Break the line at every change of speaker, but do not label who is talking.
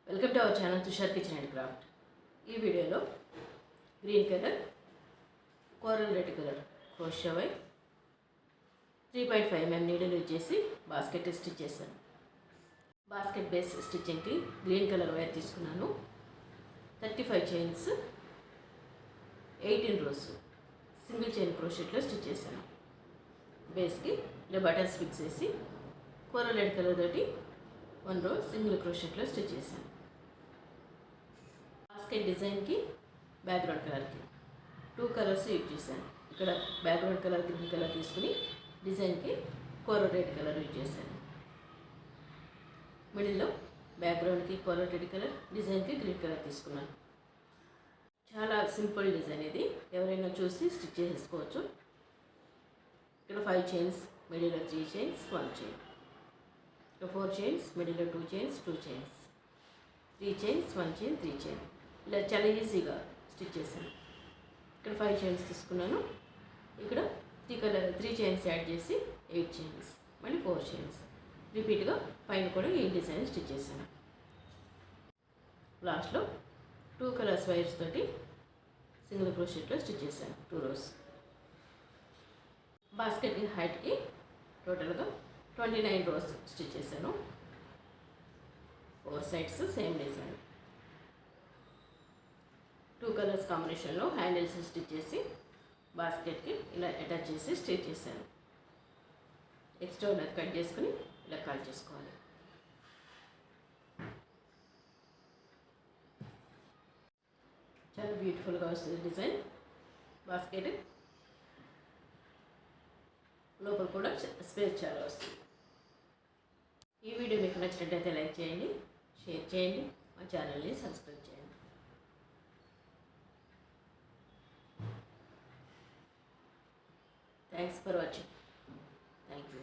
Welcome to our channel Tushar kitchen and craft. ఈ వీడియోలో green colour, coral red colour crochet వై 3.5 mm నీడలు use చేసి బాస్కెట్ స్టిచ్ చేశాను. బాస్కెట్ బేస్ స్టిచ్చింగ్కి గ్రీన్ కలర్ వైర్ తీసుకున్నాను. 35 చైన్స్, 18 రోస్ సింగిల్ చైన్ క్రోషెట్లో స్టిచ్ చేశాను. బేస్కి ఇలా బటన్స్ ఫిక్స్ చేసి కోరల్ రెడ్ కలర్ తోటి 1 రో సింగిల్ క్రోషెట్లో స్టిచ్ చేశాను. బాస్కెట్ డిజైన్కి బ్యాక్గ్రౌండ్ కలర్కి 2 కలర్స్ యూజ్ చేశాను. ఇక్కడ బ్యాక్గ్రౌండ్ కలర్ గ్రీన్ కలర్ తీసుకుని డిజైన్కి కోరల్ రెడ్ కలర్ యూజ్ చేశాను. మిడిల్లో బ్యాక్గ్రౌండ్కి కోరల్ రెడ్ కలర్, డిజైన్కి గ్రీన్ కలర్ తీసుకున్నాను. చాలా సింపుల్ డిజైన్ ఇది, ఎవరైనా చూసి స్టిచ్ చేసుకోవచ్చు. ఇక్కడ 5 చైన్స్, మిడిల్లో 3 చైన్స్, 1 చైన్. ఇక్కడ 4 చైన్స్, మిడిల్లో 2 chains, 2 chains, 3 chains, 1 chain, 3 chain. ఇలా చాలా ఈజీగా స్టిచ్ చేశాను. ఇక్కడ 5 చైన్స్ తీసుకున్నాను. ఇక్కడ 3 చైన్స్ యాడ్ చేసి 8 చైన్స్, మళ్ళీ 4 చైన్స్. రిపీట్గా పైన కూడా ఈ డిజైన్ స్టిచ్ చేశాను. లాస్ట్లో 2 కలర్స్ వైర్స్ తోటి సింగిల్ క్రోషెట్లో స్టిచ్ చేశాను 2 రోస్. బాస్కెట్ హైట్కి టోటల్గా 29 రోస్ స్టిచ్ చేశాను. 4 సైడ్స్ సేమ్ డిజైన్. 2 కలర్స్ కాంబినేషన్లో హ్యాండిల్స్ స్టిచ్ చేసి బాస్కెట్కి ఇలా అటాచ్ చేసి స్టిచ్ చేశాను. ఎక్స్ట్రా ఉన్నది కట్ చేసుకుని ఇలా కట్ చేసుకోవాలి. చాలా బ్యూటిఫుల్గా వస్తుంది డిజైన్. బాస్కెట్ లోపల కూడా స్పేస్ చాలా వస్తుంది. ఈ వీడియో మీకు నచ్చినట్టయితే లైక్ చేయండి, షేర్ చేయండి, మా ఛానల్ని సబ్స్క్రైబ్ చేయండి. Thanks for watching. Thank you.